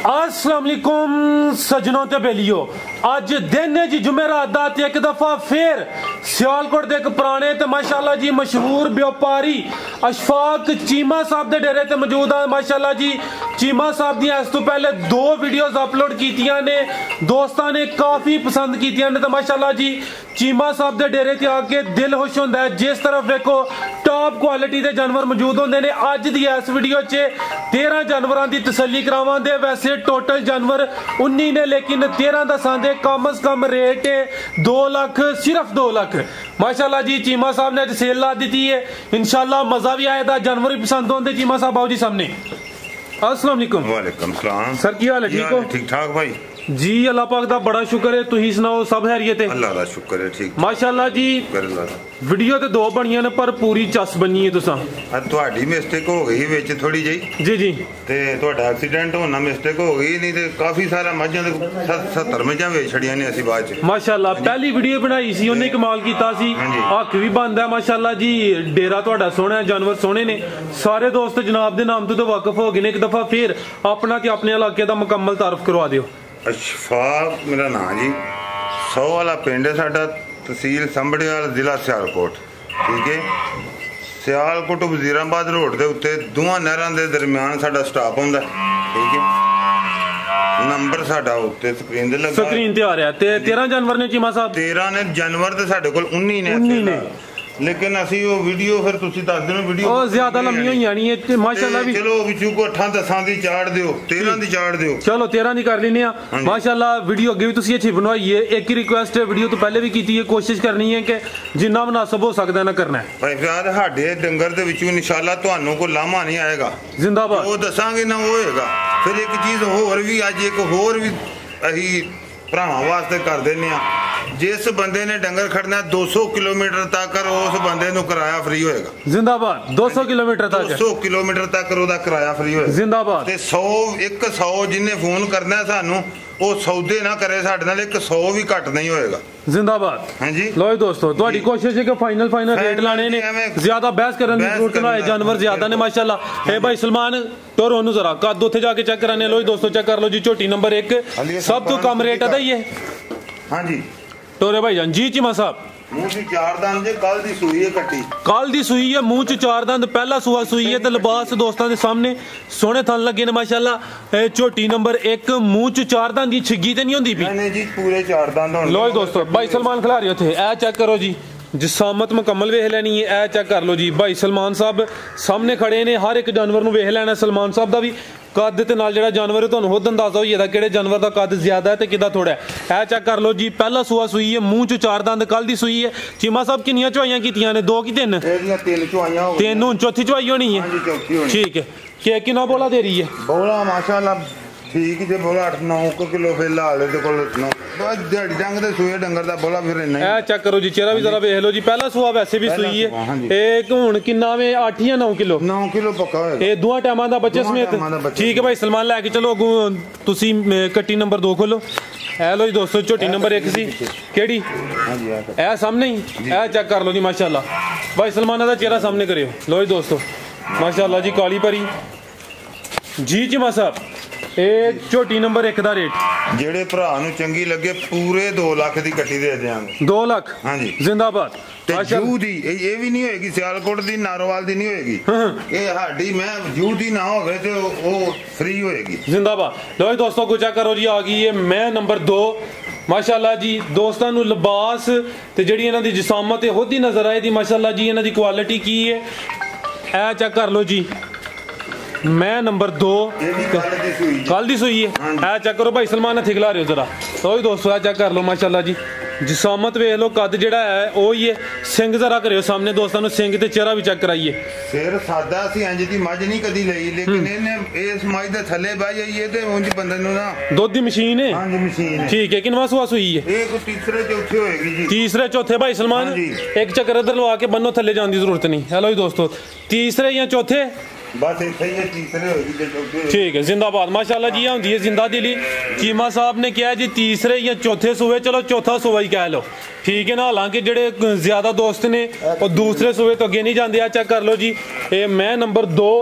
अस्सलाम वालेकुम सजनों ते बेलियो अज दिन है जी जुमेरात दा ते एक दफा फिर सियालकोट दे एक पुराने ते माशाअल्लाह जी मशहूर व्यापारी अशफाक चीमा साहब दे डेरे ते मौजूद है। माशाअल्लाह जी चीमा साहब दी इस तो पहले दो वीडियोस अपलोड कीतियां ने, दोस्तां ने काफी पसंद कीतियां ने। तो माशाअल्लाह जी चीमा साहब दे डेरे ते आके दिल खुश होंदा है। जिस तरफ देखो टॉप क्वालिटी दे जानवर मौजूद होंदे ने। अज दी इस वीडियो च 13 जानवरां दी तसल्ली करावांगे। वैसे टोटल जानवर 19 ने लेकिन 13 दसांदे कम अज कम रेट है 2 लाख, सिर्फ 2 लाख। माशाअल्लाह जी चीमा साहब ने अज सेल ला दी है। इंशाल्लाह मजा भी आएगा, जानवर भी पसंद होंगे। चीमा साहब आओ जी सामने। अस्सलाम वालेकुम। वालेकुम सलाम सर की हाल है? ठीक हो? ठीक ठाक भाई जी अल्लाह पाक दा बड़ा शुक्र है। तुही सुनाओ सब खैरियत है? अल्लाह दा शुक्र है ठीक माशाअल्लाह जी। वीडियो ते दो बनियां ने पर पूरी चस बनी है तुसा। ਤੁਹਾਡੀ ਮਿਸਟੇਕ ਹੋ ਗਈ ਵਿੱਚ ਥੋੜੀ ਜਿਹੀ जी जी ਤੇ ਤੁਹਾਡਾ ਐਕਸੀਡੈਂਟ ਹੋਣਾ ਮਿਸਟੇਕ ਹੋ ਗਈ, ਨਹੀਂ ਤੇ ਕਾਫੀ ਸਾਰਾ ਮੱਝਾਂ ਦੇ 70 ਮੱਝਾਂ ਵੇਚ ਛੜੀਆਂ ਨੇ ਅਸੀਂ ਬਾਅਦ ਚ। माशाअल्लाह पहली वीडियो बनाई सी उन्हें कमाल कीता सी। हक भी बनदा माशाअल्लाह जी। डेरा ਤੁਹਾਡਾ सोहना है, जानवर सोहने ने। सारे दोस्त जनाब दे नाम तो वाकफ हो गए ने। एक दफा फिर अपना ते अपने इलाके दा मुकम्मल तारफ करवा दियो। अशफाक मेरा नाम जी, 100 वाला पिंड है साडा, तहसील संभड़ियाल, जिला सियालकोट। ठीक है, सियालकोट वजीराबाद रोड के उत्ते दोवां नहरां दे दरम्यान साडा स्टाप हुंदा। ठीक है, नंबर साडा उत्ते स्क्रीन ते लगा, स्क्रीन ते आ रहा है। 13 जानवर ने चीमा साहब? 13 ने जानवर ते साडे कोल 19 ने लेकिन असी वो वीडियो फिर तुसी दस दिनो वीडियो ओ ज्यादा लंबी होई जानी है माशाअल्लाह भी। चलो विचू को 8-10 दी चाड़ दियो, 13 दी चाड़ दियो। चलो 13 दी कर लेने आ। माशाअल्लाह वीडियो अगे भी तुसी अच्छी बनवाई है। एक ही रिक्वेस्ट है, वीडियो तो पहले भी कीती है, कोशिश करनी है कि जिन्ना मुनासिब हो सकदा है ना करना है भाई। फिर साडे डंगर दे विचू इंशाअल्लाह तुहानू कोई लामा नहीं आएगा। जिंदाबाद। वो दसांगे ना वो होएगा। फिर एक चीज होर भी अज एक होर भी अही भरावां वास्ते कर देने आ। जिस बंदे ने डंगर खड़ना 200 किलोमीटर तक उस बंदे नू किराया फ्री होएगा। जिंदाबाद। 200 किलोमीटर तक 200 किलोमीटर तक ओदा किराया फ्री होएगा। जिंदाबाद। ते 100 जिन्ने फोन करना है सानू वो सौदे ना करे साडे नाल, 100 भी घट नहीं होएगा। जिंदाबाद। हां जी लो दोस्तों तुहाडी कोशिश है कि फाइनल रेट लाने ने, ज्यादा बहस करने की जरूरत ना है। जानवर ज्यादा ने माशाअल्लाह। ए भाई सलमान टोर ओनू जरा कद उथे जाके चेक कराने। लो दोस्तों चेक कर लो जी, झोटी नंबर 1 सब तो कम रेट अदा ही है। हां जी टोरे भाई जान जी चीमा साहब। मुंह च 4 दंद जे, कल दी सूई है कट्टी, कल दी सूई है, मुंह च 4 दंद, पहला सूआ सूई है। ते लिबास दोस्तों के सामने सोहने थन लगे ने माशाअल्लाह। झोटी नंबर 1 मुंह च 4 दंद की छिग्गी ते नहीं होंदी पी? नहीं जी पूरे 4 दंद होंदे। लो दोस्तों भाई सलमान खिलारी उथे ए चेक करो जी, जिसामत मुकम्मल वेख लैनी है। ए चेक कर लो जी, भाई सलमान साहब सामने खड़े ने। हर एक जानवर नूं वेख लैना। सलमान साहब दा भी कद ते नाल जेड़ा जानवर है तुहानूं खुद अंदाजा होई जांदा किहड़े जानवर दा कद ज्यादा है ते किदा थोड़ा है। ए चेक कर लो जी, पहला सूआ सूई है, मुंह च 4 दंद, कल दी सूई है। चीमा साहब किन्नियां चुआइयां कीतियां ने? 2 की 3? एदियां 3 चुआइयां हो गईयां। 3 हुण चौथी चुआई होनी है? हां जी चौथी होनी। ठीक है। के कितना बोला दे रही है? बोला माशाअल्लाह ठीक जे बोला 8-9 किलो फिलहाल दे कोल दिहाड़ी डंग दे सूए डंगर दा बोला फिर नहीं। ए चेक करो जी, चेहरा भी जरा देख लो जी। पहला सूआ वैसे भी सूई है। एक हुण किन्ना वे 8 या 9 किलो? 9 किलो पक्का होएगा। ए दोवां टाइमां दा बच्चे समेत। ठीक है भाई सलमान लेके चलो अगों तुसी कट्टी नंबर 2 खोलो। ए लो जी दोस्तों झोटी नंबर 1 सी केड़ी? हां जी ए सामने ही ए चेक कर लो जी माशाअल्लाह। भाई सलमान दा चेहरा सामने करियो। लो जी दोस्तों माशाअल्लाह जी काली परी जी। चीमा साहब ए झोटी नंबर 1 दा रेट जेड़े भरा नूं चंगी लगे पूरे 2 लाख दी कट्टी दे देंगे। 2 लाख? हां जी जिंदाबाद। ते जू दी ये भी नहीं होएगी, सियालकोट दी नारोवाल दी नहीं होएगी। ये हाडी मैं जू दी ना होवे ते वो फ्री होएगी। जिंदाबाद। लो दोस्तों को चेक करो जी, आ गई है मैं नंबर 2 माशाअल्लाह जी। दोस्तों नूं लिबास ते जेड़ी इन्हां दी जिसामत है खुद ही नजर आए दी माशाअल्लाह जी। इन्हां दी क्वालिटी की है ए चेक कर लो जी। मैं नंबर 2 कल दी सूई है। ए चेक करो भाई सलमान हथे खिला रहे हो जरा। तो दोस्तों चेक कर लो माशाअल्लाह जी, जिसामत वेख लो, कद जेड़ा है वो ही है। सिंग जरा करियो सामने दोस्तों नूं, सिंग ते चेहरा भी चेक कराइए। सिर सादा सी इंज दी मज नहीं कदी ਲਈ, लेकिन इन्हें इस मज दे थल्ले बह जाइए ते उंज बंदे नूं ना दुध दी मशीन है। हां जी मशीन है। ठीक है, किनवा सूआ सूई है? एक तीसरे चौथे होएगी जी। तीसरे चौथे भाई सलमान एक चक्कर इधर लवा के बन्नो, थल्ले जाने की जरूरत नहीं। हेलो जी दोस्तों तीसरे या चौथे बस इत्थे ही तीसरे होएगी ते चौथे। ठीक है जिंदाबाद माशाअल्लाह जी। होंदी है जिंदा दिली। चीमा साहब ने कहा जी तीसरे या चौथे सूबे, चलो चौथा सूबा ही कह लो। ठीक है ना, हालांकि जेडे ज्यादा दोस्त ने और दूसरे सूबे तो अगे नहीं जाते। चेक कर लो जी, ये मैं नंबर 2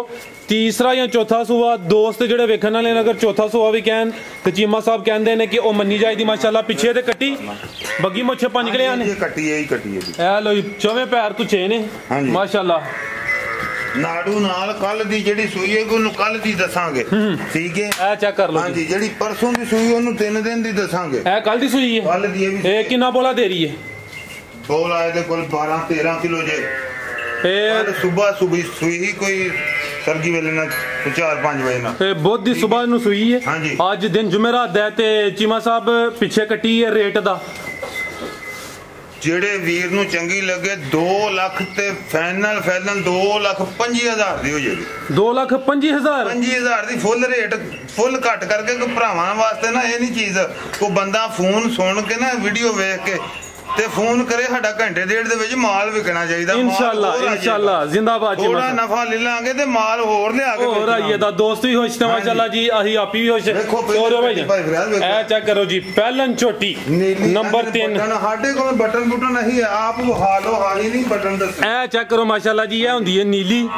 तीसरा या चौथा सूआ दोस्त ਜਿਹੜੇ ਵੇਖਣ ਵਾਲੇ ਨੇ ਅਗਰ ਚੌਥਾ ਸੂਆ ਵੀ ਕਹਿਣ ਤੇ ਚੀਮਾ ਸਾਹਿਬ ਕਹਿੰਦੇ ਨੇ ਕਿ ਉਹ ਮੰਨੀ ਜਾਈਦੀ ਮਾਸ਼ਾਅੱਲਾ ਪਿੱਛੇ ਤੇ ਕੱਟੀ ਬੱਗੀ ਮੁੱਛੇ 5 ਕਿਲਿਆਂ ਨੇ ਇਹ ਕੱਟੀ ਹੈ ਜੀ ਇਹ ਲੋ ਚੌਵੇਂ ਪੈਰ ਤੁੱਛੇ ਨੇ ਮਾਸ਼ਾਅੱਲਾ ਨਾੜੂ ਨਾਲ ਕੱਲ ਦੀ ਜਿਹੜੀ ਸੂਈ ਹੈ ਉਹਨੂੰ ਕੱਲ ਦੀ ਦੱਸਾਂਗੇ ਠੀਕ ਹੈ ਇਹ ਚੈੱਕ ਕਰ ਲਓ ਹਾਂਜੀ ਜਿਹੜੀ ਪਰਸੋਂ ਦੀ ਸੂਈ ਉਹਨੂੰ 3 ਦਿਨ ਦੀ ਦੱਸਾਂਗੇ ਇਹ ਕੱਲ ਦੀ ਸੂਈ ਹੈ ਕੱਲ ਦੀ ਇਹ ਕਿੰਨਾ ਬੋਲਾ ਦੇ ਰਹੀ ਹੈ ਬੋਲਾ ਇਹਦੇ ਕੋਲ 12-13 ਕਿਲੋ ਜੇ ਇਹ ਸਵੇਰ ਸੂਈ ਹੀ ਕੋਈ ਸਰਗੀ ਵੇਲੇ ਨਾਲ 4-5 ਵਜੇ ਨਾਲ ਇਹ ਬੁੱਧ ਦੀ ਸਵੇਰ ਨੂੰ ਸੂਈ ਹੈ ਅੱਜ ਦਿਨ ਜੁਮੇਰਾਤ ਦਾ ਤੇ ਚੀਮਾ ਸਾਹਿਬ ਪਿੱਛੇ ਕੱਟੀ ਹੈ ਰੇਟ ਦਾ ਜਿਹੜੇ ਵੀਰ ਨੂੰ ਚੰਗੀ ਲੱਗੇ 2 ਲੱਖ ਤੇ ਫਾਈਨਲ 2,25,000 ਦੀ ਹੋ ਜਾਏਗੀ 2,25,000 ਦੀ ਫੁੱਲ ਰੇਟ ਫੁੱਲ ਘੱਟ ਕਰਕੇ ਕੋਈ ਭਰਾਵਾਂ ਵਾਸਤੇ ਨਾ ਇਹ ਨਹੀਂ ਚੀਜ਼ ਕੋਈ ਬੰਦਾ ਫੋਨ ਸੁਣ ਕੇ ਨਾ ਵੀਡੀਓ ਵੇਖ ਕੇ ਤੇ ਫੋਨ ਕਰੇ ਸਾਡਾ ਘੰਟੇ ਡੇਢ ਦੇ ਵਿੱਚ ਮਾਲ ਵਿਕਣਾ ਚਾਹੀਦਾ ਇਨਸ਼ਾਅੱਲਾ ਜ਼ਿੰਦਾਬਾਦ ਜੀ ਥੋੜਾ ਨਫਾ ਲੈ ਲਾਂਗੇ ਤੇ ਮਾਲ ਹੋਰ ਲਿਆ ਕੇ ਹੋਰ ਆਈਏ ਦਾ ਦੋਸਤ ਵੀ ਖੁਸ਼ ਤੇ ਮਾਸ਼ਾਅੱਲਾ ਜੀ ਅਸੀਂ ਆਪੀ ਵੀ ਖੁਸ਼ ਹੋਰ ਭਾਈ ਇਹ ਚੈੱਕ ਕਰੋ ਜੀ ਪਹਿਲਨ ਝੋਟੀ ਨੰਬਰ 3 ਸਾਡੇ ਕੋਲ ਬਟਨ ਬੁਟਨ ਨਹੀਂ ਆਪ ਵਹਾ ਲੋ ਹਾਲੀ ਨਹੀਂ ਬਟਨ ਦੱਸ ਇਹ ਚੈੱਕ ਕਰੋ ਮਾਸ਼ਾਅੱਲਾ ਜੀ ਇਹ ਹੁੰਦੀ ਹੈ ਨੀਲੀ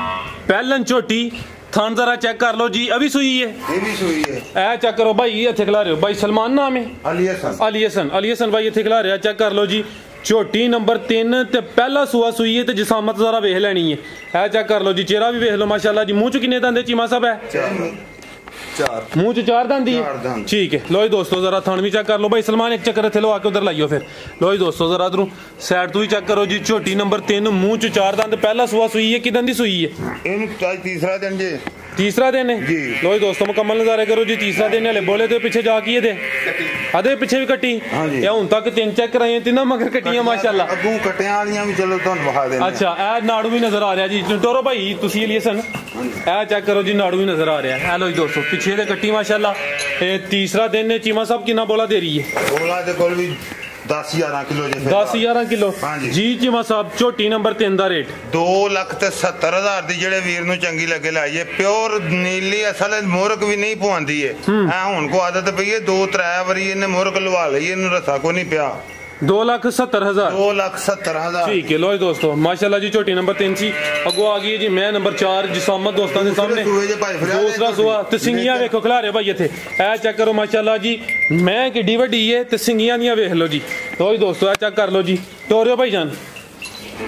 ਪਹਿਲਨ ਝੋਟੀ थान जरा चेक कर लो जी अभी सुई है ये भी सुई है ए चेक करो भाई ये खिला रहे हो भाई सलमान नाम है अली हसन भाई ये खिला रहे चेक कर लो जी झोटी नंबर 3 ते पहला सूआ सुई है ते जिसामत जरा वेख लेनी है ए चेक कर लो जी चेहरा भी वेख लो माशाल्लाह जी मुंह च किन्ने दंद चीमा साहब है मुंह च 4 दंद ही ठीक है लो जी दोस्तों जरा थान भी चेक कर लो भाई सलमान एक चक्कर थे लो आके उधर लाइयो फिर लो जी दोस्तों जरा इधरों साइड तो ही चेक करो जी झोटी नंबर 3 मुंह च 4 दंद पहला सूआ सुई है किदन दी सुई है तीसरा दिन है जी लो जी दोस्तों मुकम्मल नजारे करो जी तीसरा दिन हले बोले तो पीछे जा की आधे पीछे भी कट्टी या हुन तक 3 चेक कराई तीनों मगर कट्टियां माशाल्लाह अगू कट्टियां वालियां भी चलो तुहानू दिखा देने अच्छा ए नाड़ू भी नजर आ रहा जी टोरो भाई तुसी लिए सन ए चेक करो जी नाड़ू भी नजर आ रहा है लो जी दोस्तों पीछे दे कट्टी माशाल्लाह ये तीसरा दिन है चीमा साहब कितना बोला दे रही है बोला दे कोल भी 10-11 किलो 10-11 किलो जी चीमा साहब झोटी नंबर 3 ਦਾ ਰੇਟ 2,70,000 ਦੀ ਜਿਹੜੇ ਵੀਰ ਨੂੰ ਚੰਗੀ ਲੱਗੇ ਲਾਈਏ ਪਿਓਰ ਨੀਲੀ ਅਸਲ ਮੁਰਗ ਵੀ ਨਹੀਂ ਪਵਾਉਂਦੀ ਏ ਐ ਹੁਣ ਕੋ ਆਦਤ ਪਈ ਏ 2-3 ਵਾਰੀ ਇਹਨੇ ਮੁਰਗ ਲਵਾ ਲਈ ਇਹਨੂੰ ਰਸਾ ਕੋ ਨਹੀਂ ਪਿਆ 2,70,000 ठीक है लो जी दोस्तों माशाल्लाह जी झोटी नंबर 3 सी अगो आ गई जी मैं नंबर 4 जिसामत दोस्तों के सामने दूसरा सुआ ते सिंगियां वेखो खिला रहे भाई इथे ए चेक करो माशाल्लाह जी मैं किड्डी वड्डी है ते सिंगियां दियां वेख लो जी लो जी दोस्तों ए चेक कर लो जी टोरियो भाई जान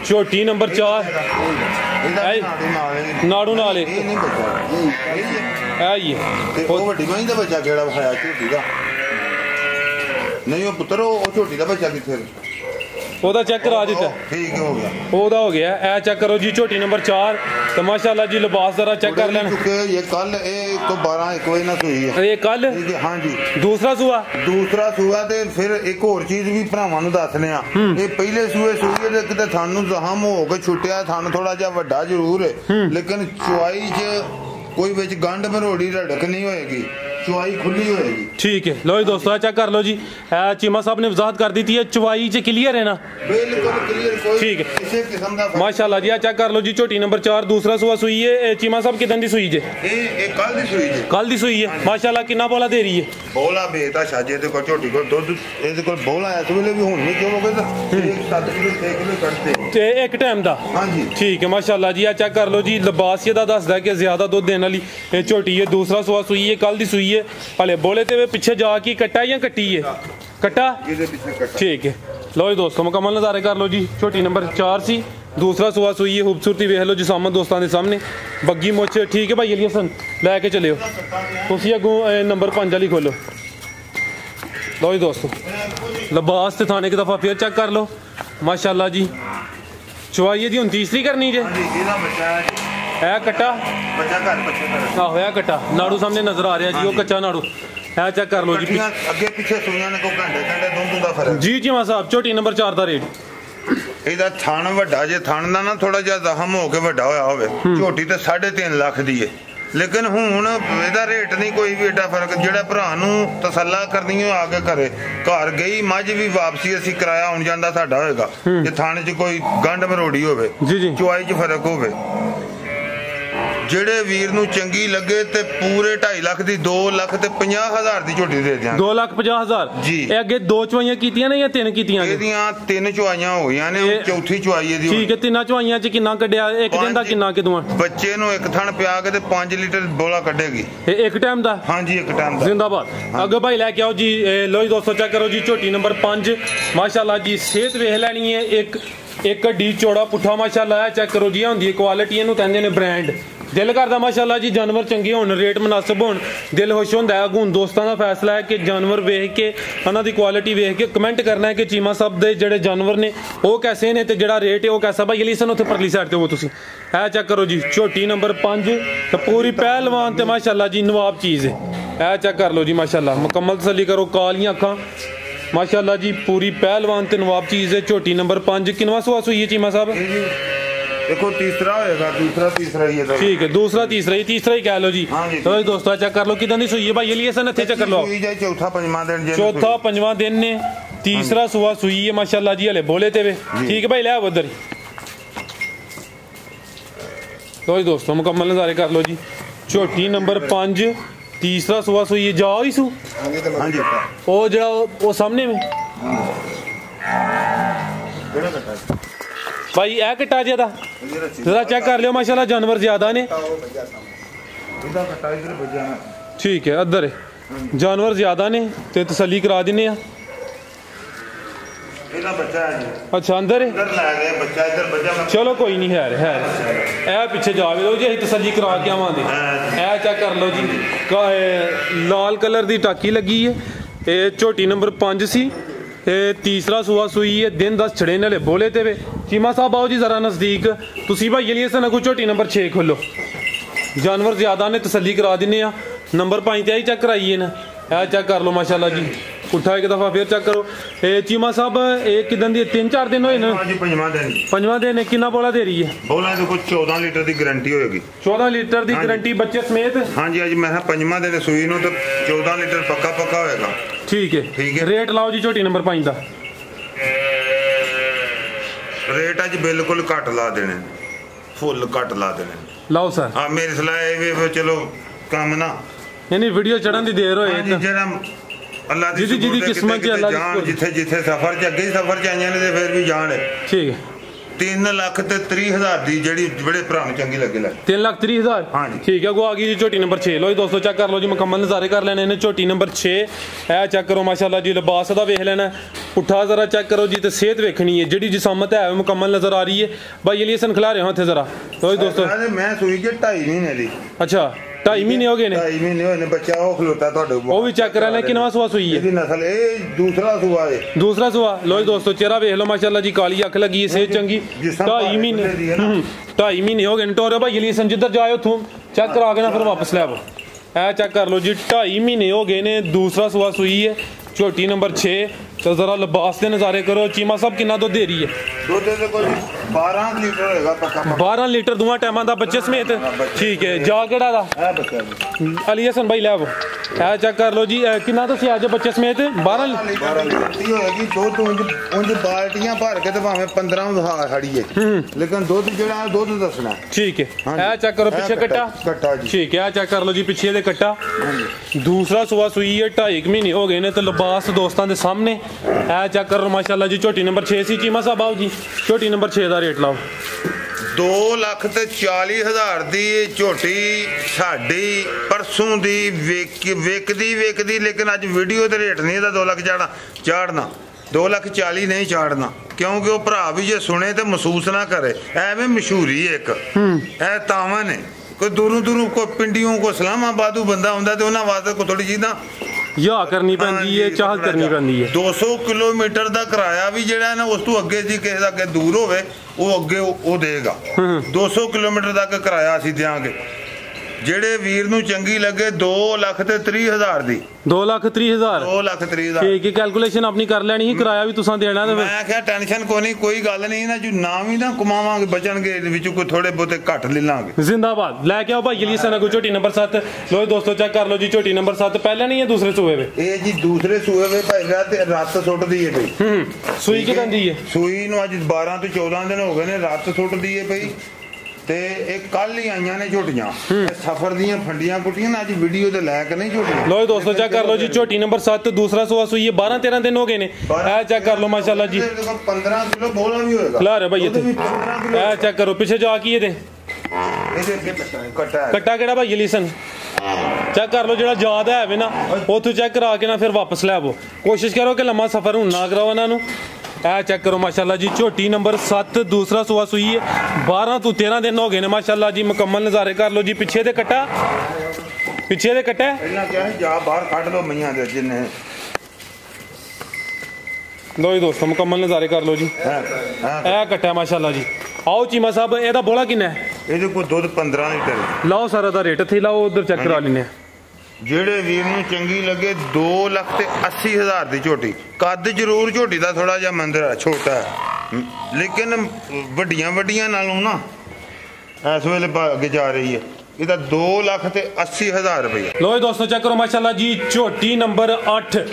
झोटी नंबर 4 नाड़ू नाल है ये वो वड्डी माई दा बच्चा केड़ा खाया झोटी दा नहीं वो पुत्र वो झोटी दा बच्चा किथे ओदा चेक करा दिता ठीक हो गया ओदा हो गया ए चेक करो जी झोटी नंबर 4 तो माशाल्लाह जी लिबास जरा चेक कर लेना ये कल ए तो 12-1 बजे ना सुई है ये कल हां जी दूसरा सुआ ते फिर एक और चीज भी भरावां नु दसने आ ये पहले सुए सुई ते किते थानू जहम हो के छुट्टिया थान थोड़ा जा वड्डा जरूर है लेकिन चुआई च कोई विच गंढ मरोड़ी रड़क नहीं होएगी चुआई खुली होएगी ठीक है लो जी दोस्तों चेक कर लो जी चीमा साहब ने वजाहत कर दी थी चुआई च क्लियर है ना बिल्कुल क्लियर कोई ठीक है किसी किस्म दा माशाल्लाह जी चेक कर लो जी झोटी नंबर 4 दूसरा सुआ सुई है चीमा साहब किदन दी सुई जे ये कल दी सुई है माशाल्लाह कितना बोला दे रही है बोला बेटा शाजे ते को झोटी को दूध ਇਹਦੇ ਕੋਲ बोला इस वेले भी हुन नहीं क्यों हो गया 7 किलो 6 किलो कटते ते एक टाइम दा हां जी ठीक है माशाल्लाह जी चेक कर लो जी लिबास ये दा दसदा कि ज्यादा दूध देने वाली ये झोटी है दूसरा सुआ सुई है कल दी सुई है हले बोले ते पीछे जाके कट्टा या कट्टी है कट्टा ठीक है लो जी दोस्तों मुकम्मल नज़ारे कर लो जी झोटी नंबर 4 सी दूसरा सुआ सुई है खूबसूरती वेख लो जिसामत दोस्तों के सामने बग्गी मुछ ठीक है भाई अली हसन लैके चलियो तुसी अगों नंबर 5 वाली खोलो लो जी दोस्तों लिबास ते थाने की दफ़ा फिर चेक कर लो माशाल्लाह जी चुवाई दी हुन तीसरी करनी जे है कट्टा आहो है कट्टा नाड़ू सामने नजर आ रहा जी वो कच्चा नाड़ू है चेक कर लो जी अगे पीछे सुइयां ने को घंटे दोनों दा फर्क जी जी साहब झोटी नंबर 4 ਦਾ ਰੇਟ ਇਹਦਾ ਥਣ ਵੱਡਾ ਜੇ ਥਣ ਦਾ ਨਾ ਥੋੜਾ ਜਿਹਾ ਜ਼ਖਮ ਹੋ ਕੇ ਵੱਡਾ ਹੋਇਆ ਹੋਵੇ ਝੋਟੀ ਤੇ 3.5 ਲੱਖ ਦੀ ਏ लेकिन हुण ਇਹਦਾ रेट नहीं कोई भी एडा फर्क ਜਿਹੜਾ ਭਰਾ ਨੂੰ ਤਸੱਲਾ ਕਰਨੀ ਹੋ ਆ ਕੇ ਘਰੇ ਘਰ ਗਈ ਮੱਝ ਵੀ ਵਾਪਸੀ ਅਸੀਂ ਕਿਰਾਇਆ ਹੁਣ ਜਾਂਦਾ ਸਾਡਾ ਹੋਏਗਾ ਜੇ ਥਾਣੇ 'ਚ ਕੋਈ ਗੰਢ ਮਰੋੜੀ ਹੋਵੇ ਚੁਆਈ 'ਚ ਫਰਕ ਹੋਵੇ ਜਿਹੜੇ ਵੀਰ ਨੂੰ ਚੰਗੀ ਲੱਗੇ ਤੇ ਪੂਰੇ 2.5 ਲੱਖ ਦੀ 2,50,000 ਦੀ ਝੋਟੀ ਦੇ ਦਿਆਂਗੇ। 2,50,000 ਜੀ। ਇਹ ਅੱਗੇ 2 ਚੁਆਈਆਂ ਕੀਤੀਆਂ ਨੇ ਜਾਂ 3 ਕੀਤੀਆਂ? ਇਹਦੀਆਂ 3 ਚੁਆਈਆਂ ਹੋ ਗਈਆਂ ਨੇ, ਚੌਥੀ ਚੁਆਈ ਇਹਦੀ। ਠੀਕ ਹੈ, 3 ਚੁਆਈਆਂ ਚ ਕਿੰਨਾ ਕੱਢਿਆ ਇੱਕ ਦਿਨ ਦਾ? ਕਿੰਨਾ ਕਿਦੋਂ ਬੱਚੇ ਨੂੰ ਇੱਕ ਥਣ ਪਿਆ ਕੇ ਤੇ 5 ਲੀਟਰ ਬੋਲਾ ਕੱਢੇਗੀ ਇਹ ਇੱਕ ਟਾਈਮ ਦਾ? ਹਾਂਜੀ, ਇੱਕ ਟਾਈਮ ਦਾ। जिंदाबाद। अगर भाई लैके आओ जी। लो जी दोस्तों, चेक करो जी, झोटी नंबर 5 माशाल्लाह जी। सेहत वेख लैनी है, एक हड्डी चौड़ा पुट्ठा माशाल्लाह है। चेक करो जी, होंदी क्वालिटी, इहनूं कहंदे ने ब्रांड। दिल करदा माशाल्लाह जी जानवर चंगे होण, रेट मुनासिब होण, दिल खुश होंदा है। हुण दोस्तां दा फैसला है कि जानवर वेख के उन्हां दी क्वालिटी वेख के कमेंट करना है कि चीमा साहब दे जेहड़े जानवर ने वो कैसे ने ते जेहड़ा रेट है वो कैसा। भाई अली सन उत्थे परली साइड ते हो तुसीं है। चेक करो जी, झोटी नंबर 5 ते पूरी पहलवान ते माशाल्लाह जी नवाब चीज़ है। चेक कर लो जी माशाल्लाह, मुकम्मल तसल्ली करो। कालियां अखां माशाल्लाह जी, पूरी पहलवान ते नवाब चीज़ है। झोटी नंबर 5 किनवा सुआ सुई है चीमा साहब? देखो तीसरा होएगा, दूसरा तीसरा ही है। ठीक है, दूसरा तीसरा ही कह लो जी। तो दोस्तों चेक कर लो कितनी दी सुई है भाई अली हसन, इत्थे चेक कर लो। चौथा पंजवां दिन, चौथा पंजवां दिन ने, तीसरा सुआ सुई है माशाल्लाह जी। हले बोले ते वे ठीक है भाई, ले उधर। तो दोस्तों मुकम्मल नज़ारे कर लो जी। झोटी नंबर 5 तीसरा सुआ सुई है। जाओ ही सू ओ जड़ा वो सामने में भाई ए कट्टा ज्यादा जरा चेक कर लियो माशाल्लाह, जानवर ज्यादा ने। ठीक है, अदर जानवर ज्यादा ने ते तसल्ली करा दिने। अच्छा अंदर है, चलो कोई नहीं है ए पिछे जावे लो जी, तसल्ली करा के आवांगे। ए चेक कर लो जी, लाल कलर दी टाकी लगी है। झोटी नंबर 5 सी, तीसरा सुआ सुई है। दिन 10 छड़े ने बोले ते वे। चीमा साहब आओ जी जरा नज़दीक। तुसी भाई लिए सन को झोटी नंबर 6 खोलो, जानवर ज्यादा ने तसल्ली करा दिने। नंबर 5 ते आई चेक कराइए ना। चेक कर लो माशाल्लाह जी, उठा एक दफा फिर चेक करो। चीमा साहब एक किदन दी 3-4 दिन होए ना? पंजवां दिन। कितना बोला दे रही है? बोला देखो 14 लीटर की गारंटी होगी। 14 लीटर की गारंटी बच्चे समेत? हाँ जी, मैं पंजवां दिन सुई नु तो 14 लीटर पक्का होएगा। ठीक है। रेट लाओ जी झोटी नंबर 5 का। रेट अज बिल्कुल घट ला देने, फुल घट ला देने। लाओ सर। हाँ, मेरी सलाह चलो काम ना यानी वीडियो चढ़न दी देर होए अल्लाह दी जिदी किस्मत च अल्लाह दी जिथे जिथे सफर च अगे सफर च आईयां ने ते फिर भी जान है। ठीक है। 3,30,000 दी जेड़ी बड़े भरा नूं चंगी लगे ला 3,30,000। हाँ जी ठीक है। गो आ गई जी झोटी नंबर 6। लो जी दोस्तों चेक कर लो जी, मुकम्मल नज़ारे कर लेने ने। झोटी नंबर 6 है। चेक करो माशाल्लाह जी, लिबास दा वेख लेना। उठा जरा चेक करो जी, तो सेहत वेखनी है, जेड़ी जिसामत है मुकम्मल नजर आ रही है। भाई अली हसन खिला रहे हो इत्थे जरा। लो जी दोस्तों मैं सुई जे 2.5 महीने दी। अच्छा 2.5 महीने हो गए ने? 2.5 महीने होए ने। बच्चा वो खलोता तुहाडे वो भी चेक करा ले। किनवा सुआ सुई है? इसदी नस्ल ए दूसरा सुआ है। दूसरा सुआ। लो जी दोस्तों चेहरा वेख लो माशाल्लाह जी, काली अख लगी है, सेहत चंगी। 2.5 महीने हो गए। टोरे भाई अली हसन जिधर जाए उथों चेक करा के ना फिर वापस ले आओ। ए चेक कर लो जी, 2.5 महीने हो गए ने। दूसरा सुआ सुई है। झोटी नंबर 6। तो जरा लिबास के नज़ारे करो। चीमा साहब कितना दुध दे रही है? दुध 12 लीटर होएगा पक्का। 12 लीटर दोवां टाइमां दा बच्चे समेत? ठीक है। जा केड़ा दा? अली हसन भाई लै वो है। चेक कर लो जी, कितना दस्सिया अज बच्चे समेत? 12 लीटर होएगी। दुध उंज बाल्टियां भर के ते भावें 15 खड़ी है, लेकिन दुध जेड़ा दुध दसना। ठीक है। है चेक करो पीछे कट्टा जी। ठीक है। चेक कर लो जी, पीछे दे कट्टा। दूसरा सुआ सुई है। 2.5 महीने हो गए ने। तो लिबास दोस्तां दे सामने है। चेक करो माशाल्लाह जी, झोटी नंबर 6 सी। चीमा साहब आओ जी, झोटी नंबर 6 का रेट लाओ। 2,40,000 दी झोटी साडी परसों दी वेकदी, लेकिन अज वीडियो ते रेट नहीं 2 लाख चाड़ना 2,40,000 नहीं चाड़ना, क्योंकि वो भरा भी जे सुने तो महसूस ना करे। एवें मशहूरी एक है तावा ने, कोई दूरों कोई पिंडियों को इस्लामाबादों बंदा आंदा ते उन्हां वास्ते कोई थोड़ी चीज़ या करनी पैंदी है, चाहत करनी पैंदी है। 200 किलोमीटर का किराया भी जेड़ा है ना उस तो अगे जी किसी का अगे दूर होवे वो अगे वो देगा। 200 किलोमीटर तक किराया असीं देंगे। जेड़े वीर नूं चंगी लगे 2,30,000 दी। 2,30,000 2,30,000 ठीक है। कैलकुलेशन अपनी कर लेनी, किराया भी तुसां देना। मैं क्या टेंशन कोई गल नहीं ना, जो नाम ही ना कमावांगे बचणगे विचों कोई थोड़े बहुते घट ले लांगे। जिंदाबाद। लैके आओ भाई अली हसन को झोटी नंबर 7। लो दोस्तों चेक कर लो जी, झोटी नंबर 7 पहले नहीं है दूसरे सूए में? ये जी दूसरे सूए में भाई रात सुट दी है भाई। सूई कितनी दी है? सूई नूं अज 12 तो 14 दिन हो गए ने, रात सुट दी है भाई। ਤੇ ਇਹ ਕੱਲ ਹੀ ਆਈਆਂ ਨੇ ਝੋਟੀਆਂ ਸਫਰ ਦੀਆਂ ਫੰਡੀਆਂ ਕੁੱਟੀਆਂ ਨਾ ਅੱਜ ਵੀਡੀਓ ਤੇ ਲੈ ਕੇ ਨਹੀਂ ਝੋਟੀਆਂ। ਲੋ ਦੋਸਤੋ ਚੈੱਕ ਕਰ ਲਓ ਜੀ ਝੋਟੀ ਨੰਬਰ 7 ਦੂਸਰਾ ਸੂਆ ਸੂਈ ਹੈ 12-13 दिन हो गए ने। ਇਹ ਚੈੱਕ ਕਰ ਲਓ ਮਾਸ਼ਾਅੱਲਾ ਜੀ 15 ਕਿਲੋ ਬੋਲਾ ਵੀ ਹੋਏਗਾ। ਖਲਾ ਰਿਹਾ ਭਾਈ ਇੱਥੇ ਇਹ ਚੈੱਕ ਕਰੋ ਪਿੱਛੇ ਜਾ ਕੀ ਇਹਦੇ ਕੱਟਾ ਕਿਹੜਾ ਭਾਈ ਲੀਸਨ ਚੈੱਕ ਕਰ ਲਓ ਜਿਹੜਾ ਯਾਦ ਹੈ ਵੇ ਨਾ ਉੱਥੋਂ ਚੈੱਕ ਕਰਾ ਕੇ ਨਾ ਫਿਰ ਵਾਪਸ ਲੈ ਆਵੋ। ਕੋਸ਼ਿਸ਼ ਕਰੋ ਕਿ ਲੰਮਾ ਸਫ਼ਰ ਹੁਣ ਨਾ ਕਰਾਓ ਇਹਨਾਂ ਨੂੰ। ਇਹ ਚੈੱਕ ਕਰੋ ਮਾਸ਼ਾਅੱਲਾ ਜੀ ਝੋਟੀ ਨੰਬਰ 7 ਦੂਸਰਾ ਸੂਆ ਸੂਈ ਹੈ 12 ਤੋਂ 13 दिन ਹੋ ਗਏ ਨੇ ਮਾਸ਼ਾਅੱਲਾ ਜੀ ਮੁਕੰਮਲ ਨਜ਼ਾਰੇ ਕਰ ਲਓ ਜੀ। ਪਿੱਛੇ ਦੇ ਕੱਟਾ ਇਹਨਾਂ ਕਿਹਾ ਜਾ ਬਾਹਰ ਕੱਢ ਲਓ ਮਈਆਂ ਦੇ ਜਿੰਨੇ। ਲੋ ਜੀ ਦੋਸਤੋ ਮੁਕੰਮਲ ਨਜ਼ਾਰੇ ਕਰ ਲਓ ਜੀ ਇਹ ਕੱਟਾ ਮਾਸ਼ਾਅੱਲਾ ਜੀ। आओ चीमा साहब ਇਹਦਾ ਬੋਲਾ ਕਿੰਨਾ ਹੈ? ਇਹਦੇ ਕੋਲ ਦੁੱਧ 15 ਲੀਟਰ। ਲਾਓ ਸਾਰਾ ਦਾ ਰੇਟ ਇੱਥੇ ਲਾਓ ਉਧਰ ਚੈੱਕ ਕਰਾ ਲੈਨੇ ਆ। ਜਿਹੜੇ ਵੀਰ ਨੂੰ ਚੰਗੀ ਲੱਗੇ 2,80,000 ਦੀ ਝੋਟੀ। ਕੱਦ ਜ਼ਰੂਰ ਝੋਟੀ ਦਾ ਥੋੜਾ ਜਿਹਾ ਮੰਦਰ ਛੋਟਾ ਹੈ ਲੇਕਿਨ ਵੱਡੀਆਂ ਨਾਲੋਂ ਨਾ ਇਸ ਵੇਲੇ ਅੱਗੇ ਜਾ ਰਹੀ ਹੈ। ਇਹਦਾ 2,80,000 ਰੁਪਏ। ਲੋ ਜੀ ਦੋਸਤੋ ਚੈੱਕ ਕਰੋ ਮਾਸ਼ਾਅੱਲਾ ਜੀ ਝੋਟੀ ਨੰਬਰ 8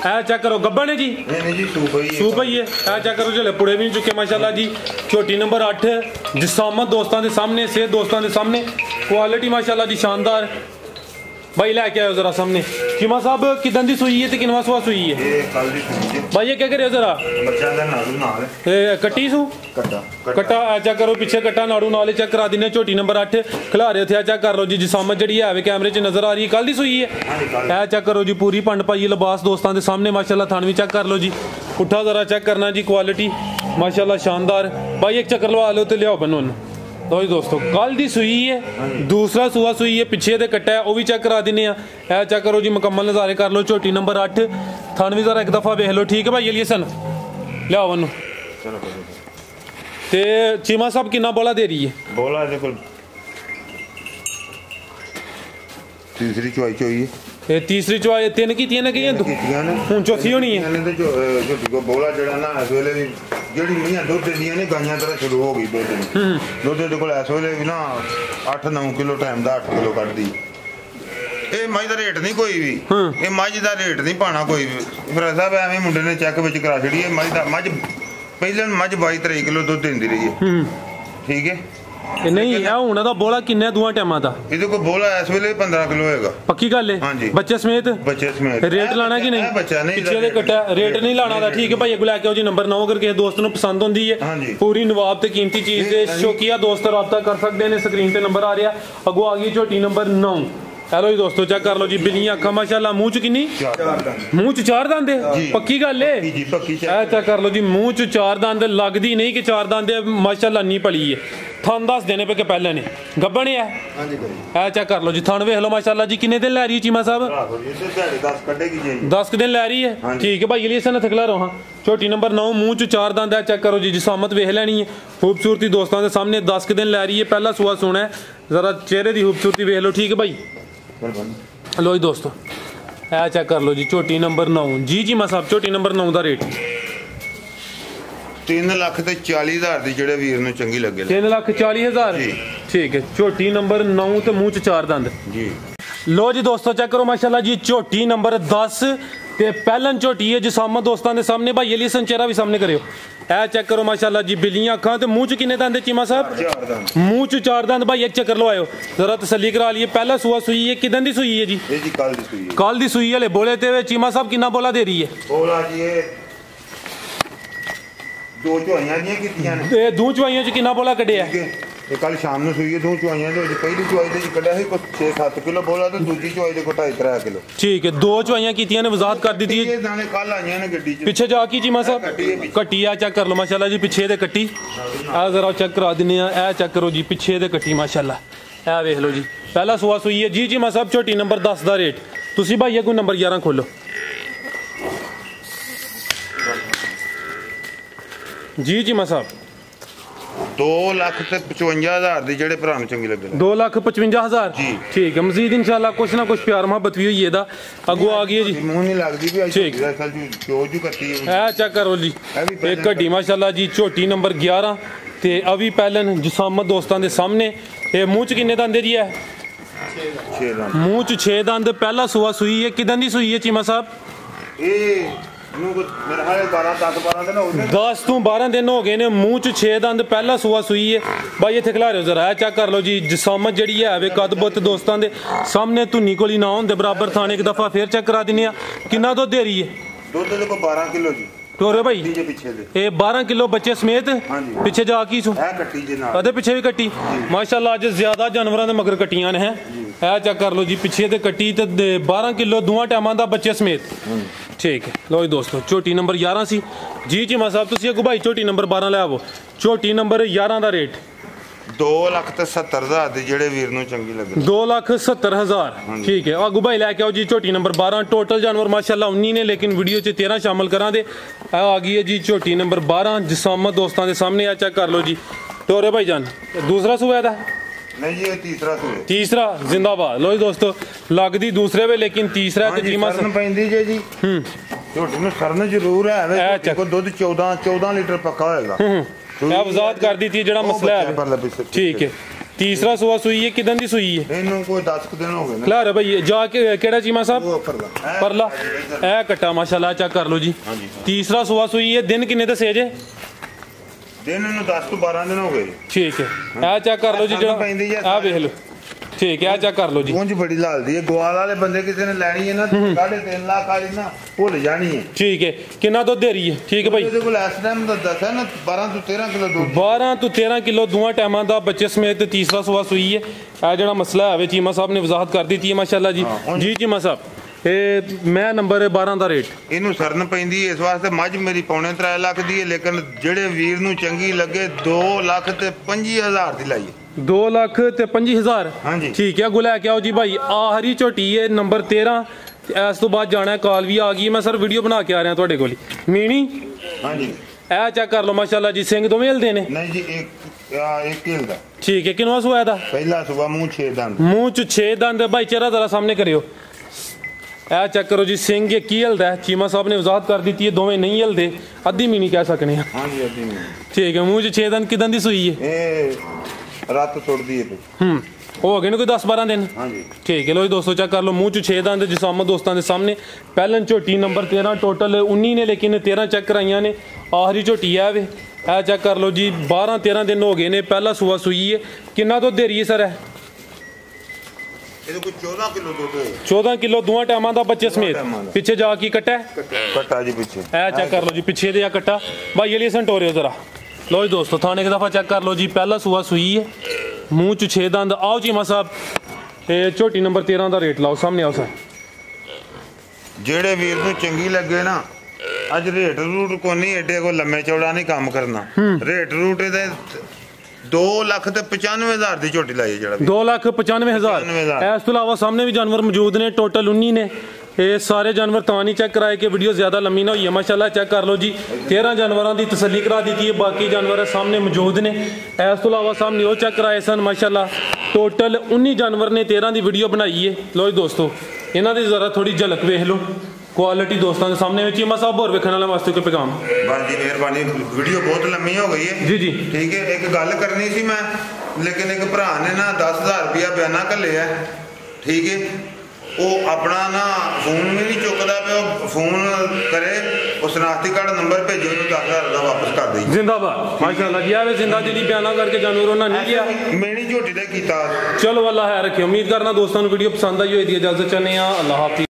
ਇਹ ਚੈੱਕ ਕਰੋ ਗੱਬਾ ਨੇ जी नहीं जी सूप ही है। चेक करो जले पुड़े भी नहीं चुके माशाल्लाह जी। छोटी नंबर 8 जिसामत दोस्तों के सामने सेहत दोस्तों के सामने क्वालिटी माशाल्लाह जी शानदार। भाई लैके आयो जरा सामने चीमा साहब किदन दी सूई है ते किनवा सुआ सूई है? ये कल दी सूई है भाई ये क्या करे जरा बच्चा दा नाड़ू नाल है कट्टी सू कट्टा चेक करो पिछे कट्टा नाड़ू नाल चेक करा दिने। झोटी नंबर 8 खिलारे थे चेक कर लो जी जिसामत जी है कैमरे च नजर आ रही है कल दी सूई है। चेक करो जी पूरी पंड पाई लिबास दोस्तों के सामने माशाल्लाह थान भी चेक कर लो जी। उठा जरा चेक करना जी क्वालिटी माशाल्लाह शानदार। भाई एक चक्कर लवा लो तो लियाओ बनो। लो जी दोस्तों कल दी सूई है दूसरा सूआ सूई है पिछे दे कट्टा है वो भी चेक करा दिने आ। चेक करो जी मुकम्मल नज़ारे कर लो। झोटी नंबर 8 थान भी जरा एक दफ़ा देख लो ठीक है भाई ये सन लियाओ बनो। ते चीमा साहब कितना बोला दे रही है? बोला देखो तीसरी चुवाई चाहिए तीसरी चुवाई 3 कीतियां ने हुण चौथी होनी है। झोटी को बोला जड़ा ना इस वेले भी ਜਿਹੜੀ ਮੀਆਂ ਦੁੱਧ ਦਿੰਦੀਆਂ ਨੇ ਗਾਈਆਂ ਤਰ੍ਹਾਂ ਸ਼ੁਰੂ ਹੋ ਗਈ ਦੁੱਧ ਦੇ ਕੋਲ ਇਸ ਵੇਲੇ ਵੀ ਨਾ 8-9 ਕਿਲੋ ਟਾਈਮ ਦਾ 8 ਕਿਲੋ ਕੱਢਦੀ। ਇਹ ਮੱਝ ਦਾ ਰੇਟ ਨਹੀਂ ਕੋਈ ਵੀ ਇਹ ਮੱਝ ਦਾ ਰੇਟ ਨਹੀਂ ਪਾਣਾ ਕੋਈ ਵੀ। ਫਿਰ ਸਾਹਿਬ ਐਵੇਂ ਮੁੰਡੇ ਨੇ ਚੈੱਕ ਵਿੱਚ ਕਰਾ ਛੜੀ ਇਹ ਮੱਝ ਪਹਿਲਾਂ ਮੱਝ 22-23 ਕਿਲੋ ਦੁੱਧ ਦਿੰਦੀ ਰਹੀ ਹੈ ਠੀਕ ਹੈ। नहीं है हुण दा बोला किन्ने दुआ टाइमां दा? ਇਹਦੇ ਕੋਲ ਬੋਲਾ ਇਸ ਵੇਲੇ 15 ਕਿਲੋ ਹੋਏਗਾ पक्की गल है बच्चे समेत रेट लाना कि नहीं? बच्चा नहीं पिछले दे कट्टा रेट नहीं लाना दा ठीक है भाई अगो लैके आओ जी नंबर 9 अगर किसी दोस्त नूं पसंद होंदी है पूरी नवाब ते कीमती चीज दे शौकिया दोस्त राबता कर सकते हैं। स्क्रीन ते नंबर आ रहा अगो आ गई झोटी नंबर 9। हेलो जी दोस्तों चेक कर लो जी बिल्लियां अखा माशाल्लाह मुंह च किन्नी मुंह च 4 दंद है पक्की गल है। चेक कर लो जी मुंह च 4 दंद लगदी नहीं कि 4 दंद माशाल्लाह नहीं पली है। थान दस देने पे पहले ने गब्बन है चेक कर लो जी थान वेख लो माशाल्लाह जी किन्ने दिन लै रही है चीमा साहब? 10 दिन लै रही है ठीक है भाई लिए सन थकला रहो। हाँ झोटी नंबर 9 मुंह च 4 दंद है। चेक करो जी जिसामत वेख लैनी है खूबसूरती दोस्तों के सामने 10 दिन लै रही है। पहला सुआ सोना है जरा चेहरे की खूबसूरती वेख लो ठीक है भाई। लो जी दोस्तों ए चेक कर लो जी झोटी नंबर 9 जी चीमा साहब झोटी नंबर 9 का रेट 3,40,000 ਦੀ ਜਿਹੜੇ ਵੀਰ ਨੂੰ ਚੰਗੀ ਲੱਗੇ 3,40,000 ठीक है। झोटी नंबर 9 ਤੇ ਮੂੰਹ ਚ 4 ਦੰਦ जी। लो जी दोस्तों चेक करो माशाल्लाह जी झोटी नंबर 10 ਤੇ ਪਹਿਲਨ ਝੋਟੀ ਹੈ ਜਿਸਾਮਤ ਦੋਸਤਾਂ ਦੇ ਸਾਹਮਣੇ ਭਾਈ ਅਲੀ ਹਸਨ ਚਿਹਰਾ ਵੀ ਸਾਹਮਣੇ ਕਰਿਓ। ਇਹ ਚੈੱਕ ਕਰੋ ਮਾਸ਼ਾਅੱਲਾ ਜੀ ਬਿੱਲੀਆਂ ਅੱਖਾਂ ਤੇ ਮੂੰਹ ਚ ਕਿੰਨੇ ਦੰਦ ਚੀਮਾ ਸਾਹਿਬ? 4 ਦੰਦ ਮੂੰਹ ਚ 4 ਦੰਦ ਭਾਈ ਇੱਕ ਚੱਕਰ ਲਵਾਇਓ ਜ਼ਰਾ ਤਸੱਲੀ ਕਰਾ ਲਈਏ। ਪਹਿਲਾ ਸੂਆ ਸੂਈ ਹੈ ਕਿਦਨ ਦੀ ਸੂਈ ਹੈ ਜੀ? ਇਹ ਜੀ ਕੱਲ ਦੀ ਸੂਈ ਹੈ। ਕੱਲ ਦੀ ਸੂਈ ਹਲੇ ਬੋਲੇ ਤੇ ਚੀਮਾ ਸਾਹਿਬ ਕਿੰਨਾ ਬੋਲਾ ਦੇ ਰਹੀ ਹੈ? ਬੋਲਾ ਜੀ ਇਹ ਦੋ ਚੁਆਈਆਂ ਦੀਆਂ ਕੀਤੀਆਂ ਨੇ ਇਹ ਦੋ ਚੁਆਈਆਂ ਚ ਕਿੰਨਾ ਬੋਲਾ ਕੱਢਿਆ? ਇਹ ਕੱਲ ਸ਼ਾਮ ਨੂੰ ਸੂਈ ਹੈ ਦੋ ਚੁਆਈਆਂ ਦੇ ਵਿੱਚ ਪਹਿਲੀ ਚੁਆਈ ਦੇ ਕੱਢਿਆ ਸੀ ਕੁਝ 6-7 ਕਿਲੋ ਬੋਲਾ ਤੇ ਦੂਜੀ ਚੁਆਈ ਦੇ 2.5-3 ਕਿਲੋ ਠੀਕ ਹੈ। ਦੋ ਚੁਆਈਆਂ ਕੀਤੀਆਂ ਨੇ ਵਜ਼ਾਹਤ ਕਰ ਦਿੱਤੀ ਹੈ। ਇਹ ਦਾਣੇ ਕੱਲ ਆਈਆਂ ਨੇ ਗੱਡੀ 'ਚ ਪਿੱਛੇ ਜਾ ਕੀ ਚੀਮਾ ਸਾਹਿਬ ਕੱਟੀ ਆ ਚੈੱਕ ਕਰ ਲਓ ਮਾਸ਼ਾਅੱਲਾ ਜੀ ਪਿੱਛੇ ਦੇ ਕੱਟੀ ਆ ਜ਼ਰਾ ਚੈੱਕ ਕਰਾ ਦਿੰਨੇ ਆ। ਇਹ ਚੈੱਕ ਕਰੋ ਜੀ ਪਿੱਛੇ ਦੇ ਕੱਟੀ ਮਾਸ਼ਾਅੱਲਾ ਇਹ ਵੇਖ ਲਓ ਜੀ ਪਹਿਲਾ ਸੂਆ ਸੂਈ ਹੈ ਜੀ ਚੀਮਾ ਸਾਹਿਬ ਝੋਟੀ ਨੰਬਰ 10 ਦਾ ਰੇਟ ਤੁਸੀਂ ਭਾਈ ਅੱਗੋਂ ਨੰਬਰ 11 ਖੋਲੋ ਜੀ ਚੀਮਾ ਸਾਹਿਬ 2,55,000 ਦੀ ਜਿਹੜੇ ਭਰਾ ਨੂੰ ਚੰਗੀ ਲੱਗੇ 2,55,000 ਜੀ ਠੀਕ ਹੈ। ਮਜ਼ੀਦ इंशाल्लाह कुछ ना कुछ प्यार मोहब्बत भी हुई है अगो आ गई है जी ਮੂੰਹ ਨਹੀਂ ਲੱਗਦੀ ਵੀ ठीक ਜੂ ਕੱਟੀ है। चेक करो जी एक घड़ी माशाल्लाह जी झोटी नंबर 11 ਤੇ ਅਵੀ ਪਹਿਲਨ ਜਿਸਾਮਤ ਦੋਸਤਾਂ ਦੇ ਸਾਹਮਣੇ ਇਹ ਮੂੰਹ ਚ ਕਿੰਨੇ ਦੰਦ ਦੀ ਹੈ? 6 ਦੰਦ ਮੂੰਹ ਚ 6 ਦੰਦ ਪਹਿਲਾ ਸੂਆ ਸੂਈ ਹੈ ਕਿਦਾਂ ਦੀ ਸੂਈ ਹੈ ਚੀਮਾ ਸਾਹਿਬ? ਇਹ मेरे हाल 10-12 दिन हो गए 10 ਤੋਂ 12 ਦਿਨ ਹੋ ਗਏ ਨੇ ਮੂੰਹ ਚ 6 ਦੰਦ ਪਹਿਲਾ ਸੂਆ ਸੂਈ ਹੈ ਬਾਈ ਇੱਥੇ ਖਿਲਾ ਰਹੇ ਹੋ ਜ਼ਰਾ ਚੈੱਕ ਕਰ ਲਓ ਜੀ ਜਸਾਮਤ ਜਿਹੜੀ ਹੈ ਵੇ ਕਦਬਤ ਦੋਸਤਾਂ ਦੇ ਸਾਹਮਣੇ ਧੁੰਨੀ ਕੋਲੀ ਨਾ ਹੁੰਦੇ ਬਰਾਬਰ ਥਾਣੇ ਇੱਕ ਦਫਾ ਫੇਰ ਚੈੱਕ ਕਰਾ ਦਿੰਨੇ ਆ ਕਿੰਨਾ ਦੁੱਧ ਦੇ ਰਹੀ ਹੈ ਦੁੱਧ ਦੇ ਕੋ 12 ਕਿਲੋ ਜੀ ਟੋਰੇ ਭਾਈ ਜੀ ਪਿੱਛੇ ਦੇ ਇਹ 12 ਕਿਲੋ ਬੱਚੇ ਸਮੇਤ ਪਿੱਛੇ ਜਾ ਕੀ ਸੂ ਇਹ ਕੱਟੀ ਜੀ ਨਾਲ ਉਹਦੇ ਪਿੱਛੇ ਵੀ ਕੱਟੀ ਮਾਸ਼ਾਅੱਲਾ ਅੱਜ ਜ਼ਿਆਦਾ ਜਾਨਵਰਾਂ ਦੇ ਮਗਰ ਕੱਟੀਆਂ ਨੇ ਹੈ ਇਹ ਚੈੱਕ ਕਰ ਲਓ ਜੀ ਪਿੱਛੇ ਤੇ ਕੱਟੀ ਤੇ 12 ਕਿਲੋ ਦੋਵਾਂ ਟਾਈਮਾਂ ਦਾ ਬੱਚੇ ਸਮੇਤ ਠੀਕ ਹੈ ਲੋ ਜੀ ਦੋਸਤੋ ਝੋਟੀ ਨੰਬਰ 11 ਸੀ ਜੀ ਚੀਮਾ ਸਾਹਿਬ ਤੁਸੀਂ ਅੱਗੋਂ ਭਾਈ ਝੋਟੀ ਨੰਬਰ 12 ਲੈ ਆਵੋ ਝੋਟੀ ਨੰਬਰ 11 ਦਾ ਰੇਟ 2,70,000 ਦੇ ਜਿਹੜੇ ਵੀਰ ਨੂੰ ਚੰਗੀ ਲੱਗੇ 2,70,000 ਠੀਕ ਹੈ ਅੱਗੋਂ ਭਾਈ ਲੈ ਕੇ ਆਓ ਜੀ ਝੋਟੀ ਨੰਬਰ 12 ਟੋਟਲ ਜਾਨਵਰ ਮਾਸ਼ਾਅੱਲਾ 19 ਨੇ ਲੇਕਿਨ ਵੀਡੀਓ 'ਚ 13 ਸ਼ਾਮਲ ਕਰਾਂ ਦੇ ਆ ਗਈ ਹੈ ਜੀ ਝੋਟੀ ਨੰਬਰ 12 ਜਸਾਮਤ ਦੋਸਤਾਂ ਦੇ ਸਾਹਮਣੇ ਆ ਚੈੱਕ ਕਰ ਲਓ ਜੀ ਟੋਰੇ ਭਾਈ ਜਾਨ ਦੂਸਰਾ ਸੂਆ ਦਾ नहीं जी ये तीसरा सूए तीसरा जिंदाबाद लो जी दोस्तों लगदी दूसरे वे लेकिन तीसरा ते जीमा सरन पैंदी जे जी झोटी ਨੂੰ सरन ਜ਼ਰੂਰ ਹੈ ਦੇਖੋ ਦੁੱਧ 14 ਲੀਟਰ ਪੱਕਾ ਹੋਏਗਾ ਇਹ ਵਜ਼ਾਤ ਕਰ ਦਿੱਤੀ ਜਿਹੜਾ ਮਸਲਾ ਹੈ ਠੀਕ ਹੈ तीसरा सुआ सुई है किदन दी सुई है ਇਹਨੂੰ ਕੋਈ 10 ਦਿਨ ਹੋ ਗਏ ਨੇ ਖਲਾ ਰੇ ਭਾਈ ਜਾ ਕੇ ਕਿਹੜਾ ਚੀਮਾ ਸਾਹਿਬ ਪਰਲਾ ਇਹ ਕੱਟਾ ਮਾਸ਼ਾਅੱਲਾ ਚੈੱਕ ਕਰ ਲਓ ਜੀ तीसरा सुआ सुई है दिन ਕਿੰਨੇ ਦੱਸੇ ਜੇ दिन 10 ਤੋਂ 12 ਦਿਨ ਹੋ ਗਏ ਠੀਕ ਹੈ ਇਹ ਚੈੱਕ ਕਰ ਲਓ ਜੀ ਜਿਹੜਾ ਆ ਵੇਖ ਲਓ ਠੀਕ ਹੈ ਇਹ ਚੈੱਕ ਕਰ ਲਓ ਜੀ ਪੂੰਝ ਬੜੀ ਲਾਲਦੀ ਹੈ ਗਵਾਲ ਵਾਲੇ ਬੰਦੇ ਕਿਸੇ ਨੇ ਲੈਣੀ ਹੈ ਨਾ 3.5 ਲੱਖ ਵਾਲੀ ਨਾ ਭੁੱਲ ਜਾਣੀ ਹੈ ਠੀਕ ਹੈ ਕਿੰਨਾ ਦੁੱਧ ਦੇ ਰਹੀ ਹੈ ਠੀਕ ਹੈ ਭਾਈ ਇਹਦੇ ਕੋਲ ਇਸ ਟਾਈਮ ਦਾ ਦੱਸਿਆ ਨਾ 12 ਤੋਂ 13 ਕਿਲੋ ਦੁੱਧ 12 ਤੋਂ 13 ਕਿਲੋ ਦੋਵਾਂ ਟਾਈਮਾਂ ਦਾ ਬੱਚੇ ਸਮੇਤ ਤੀਸਰਾ ਸੁਆ ਸੂਈ ਹੈ ਇਹ ਜਿਹੜਾ ਮਸਲਾ ਹੈ ਚੀਮਾ ਸਾਹਿਬ ਨੇ ਵਜ਼ਾਹਤ ਕਰ ਦਿੱਤੀ ਹੈ ਮਾਸ਼ਾਅੱਲਾ ਜੀ ਜੀ ਚੀਮਾ ਸਾਹਿਬ ਇਹ ਮੈਂ ਨੰਬਰ 12 ਦਾ ਰੇਟ ਇਹਨੂੰ ਸਰਨ ਪੈਂਦੀ ਇਸ ਵਾਸਤੇ ਮੱਝ ਮੇਰੀ ਪੌਣੇ 3 ਲੱਖ ਦੀ ਹੈ ਲੇਕਿਨ ਜਿਹੜੇ ਵੀਰ ਨੂੰ ਚੰਗੀ ਲੱਗੇ 2,25,000 ਦੀ ਲਾਈ 2,25,000 ਹਾਂਜੀ ਠੀਕ ਹੈ ਅੱਗੋਂ ਲੈ ਕੇ ਆਓ ਜੀ ਭਾਈ ਆਖਰੀ ਝੋਟੀ ਹੈ ਨੰਬਰ 13 ਇਸ ਤੋਂ ਬਾਅਦ ਜਾਣਾ ਕਾਲ ਵੀ ਆ ਗਈ ਮੈਂ ਸਰ ਵੀਡੀਓ ਬਣਾ ਕੇ ਆ ਰਿਹਾ ਤੁਹਾਡੇ ਕੋਲ ਮੀਣੀ ਹਾਂਜੀ ਇਹ ਚੈੱਕ ਕਰ ਲਓ ਮਾਸ਼ਾਅੱਲਾ ਜੀ ਸਿੰਘ ਦੋਵੇਂ ਹਿਲਦੇ ਨੇ ਨਹੀਂ ਜੀ ਇੱਕ ਹਿਲਦਾ ਠੀਕ ਹੈ ਕਿੰਨਾ ਸੁਆ ਦਾ ਪਹਿਲਾ ਸੁਆ ਮੂੰਹ 6 ਦੰਦ ਮੂੰਹ 'ਚ 6 ਦੰਦ ਭਾਈ ਚਿਹਰਾ ਜ਼ਰਾ ਸਾਹਮਣੇ ਕਰਿਓ ਇਹ ਚੈੱਕ ਕਰੋ ਜੀ ਸਿੰਘ ਇਹ ਕੀ ਹਿਲਦਾ ਚੀਮਾ ਸਾਹਿਬ ਨੇ ਵਜ਼ਾਹਤ ਕਰ ਦਿੱਤੀ ਹੈ ਦੋਵੇਂ ਨਹੀਂ ਹਿਲਦੇ ਅੱਧੀ ਮੀਨੀ ਕਹਿ ਸਕਨੇ ਆ ਹਾਂਜੀ ਅੱਧੀ ਮੀਨੀ ਠੀਕ ਹੈ ਮੂੰਹ 'ਚ 6 ਦੰਦ ਕਿਦਾਂ ਦੀ ਸੂਈ ਹੈ ਇਹ ਰਾਤ ਸੁੱਟਦੀ ਹੈ ਉਹ ਹੋ ਗਏ ਨੇ ਕੋਈ 10-12 ਦਿਨ ਹਾਂਜੀ ਠੀਕ ਹੈ ਲੋ ਜੀ ਦੋਸਤੋ ਚੈੱਕ ਕਰ ਲਓ ਮੂੰਹ 'ਚ 6 ਦੰਦ ਜਸਾਮਤ ਦੋਸਤਾਂ ਦੇ ਸਾਹਮਣੇ ਪਹਿਲਾਂ ਝੋਟੀ ਨੰਬਰ 13 ਟੋਟਲ 19 ਨੇ ਲੇਕਿਨ 13 ਚੈੱਕ ਕਰਾਈਆਂ ਨੇ ਆਖਰੀ ਝੋਟੀ ਆ ਵੇ ਇਹ ਚੈੱਕ ਕਰ ਲਓ ਜੀ 12-13 ਦਿਨ ਹੋ ਗਏ ਨੇ ਪਹਿਲਾ ਸੂਆ ਸੂਈ ਹੈ ਕਿੰਨਾ ਦੁੱਧ ਦੇ ਰਹੀ ਹੈ ਸਰ ਇਹਦੇ ਕੋਈ 14 ਕਿਲੋ ਦੁੱਧ 14 ਕਿਲੋ ਦੋਵਾਂ ਟਾਈਮਾਂ ਦਾ ਬੱਚੇ ਸਮੇਤ ਪਿੱਛੇ ਜਾ ਕੇ ਕੱਟਾ ਜੀ ਪਿੱਛੇ ਇਹ ਚੈੱਕ ਕਰ ਲਓ ਜੀ ਪਿੱਛੇ ਦੇ ਆ ਕੱਟਾ ਭਾਈ ਅਲੀ ਹਸਨ ਟੋਰਿਓ ਜ਼ਰਾ ਲੋ ਜੀ ਦੋਸਤੋ ਥਾਣੇ ਇੱਕ ਦਫਾ ਚੈੱਕ ਕਰ ਲਓ ਜੀ ਪਹਿਲਾ ਸੂਆ ਸੂਈ ਹੈ ਮੂੰਹ 'ਚ 6 ਦੰਦ ਆਓ ਚੀਮਾ ਸਾਹਿਬ ਇਹ ਝੋਟੀ ਨੰਬਰ 13 ਦਾ ਰੇਟ ਲਾਓ ਸਾਹਮਣੇ ਆਓ ਸਰ ਜਿਹੜੇ ਵੀਰ ਨੂੰ ਚੰਗੀ ਲੱਗੇ ਨਾ ਅੱਜ ਰੇਟ ਰੂਟ ਕੋ ਨਹੀਂ ਏਡੇ ਕੋ ਲੰਮੇ ਚੌੜਾ ਨਹੀਂ ਕੰਮ ਕਰਨਾ ਰੇਟ ਰੂਟ ਇਹਦੇ 2,95,000 ਦੀ ਝੋਟੀ ਲਾਈ ਜਿਹੜਾ 2,95,000 ਇਸ ਤੋਂ ਇਲਾਵਾ ਸਾਹਮਣੇ ਵੀ ਜਾਨਵਰ ਮੌਜੂਦ ਨੇ ਟੋਟਲ 19 ਨੇ ਇਹ ਸਾਰੇ ਜਾਨਵਰ ਤਾਂ ਨਹੀਂ ਚੈੱਕ ਕਰਾਏ ਕਿ ਵੀਡੀਓ ਜ਼ਿਆਦਾ ਲੰਮੀ ਨਾ ਹੋਈ ਹੈ ਮਾਸ਼ਾਅੱਲਾ ਚੈੱਕ ਕਰ ਲਓ ਜੀ 13 ਜਾਨਵਰਾਂ ਦੀ ਤਸੱਲੀ ਕਰਾ ਦਿੱਤੀ ਹੈ ਬਾਕੀ ਜਾਨਵਰ ਸਾਹਮਣੇ ਮੌਜੂਦ ਨੇ ਇਸ ਤੋਂ ਇਲਾਵਾ ਸਾਹਮਣੇ ਉਹ ਚੈੱਕ ਕਰਾਏ ਸਨ ਮਾਸ਼ਾਅੱਲਾ ਟੋਟਲ 19 ਜਾਨਵਰ ਨੇ 13 ਦੀ ਵੀਡੀਓ ਬਣਾਈ ਹੈ ਲੋ ਜੀ ਦੋਸਤੋ ਇਹਨਾਂ ਦੀ ਜ਼ਰਾ ਥੋੜੀ ਝਲਕ ਵੇਖ ਲਓ क्वालिटी दोस्तों के सामने में चीमा साहब और वेखने वाले वास्ते कोई पैगाम बस जी मेहरबानी वीडियो बहुत लंबी हो गई है जी ठीक है एक गल करनी सी मैं लेकिन एक भरा ने ना 10,000 रुपया बयाना घल्ले है ठीक है वो अपना ना फोन भी नहीं चुकता पे फोन करे उस शनाख्ती कार्ड नंबर भेजो 10,000 का वापस कर दी जिंदाबाद माशाअल्लाह जी आवे जिंदा जी बयाना करके जानवर उन्होंने नहीं किया मेरी झोटी का कीता चलो अल्लाह है रखे उम्मीद करना दोस्तों वीडियो पसंद आई हो इजाजत चाहते हैं अल्लाह हाफिज़।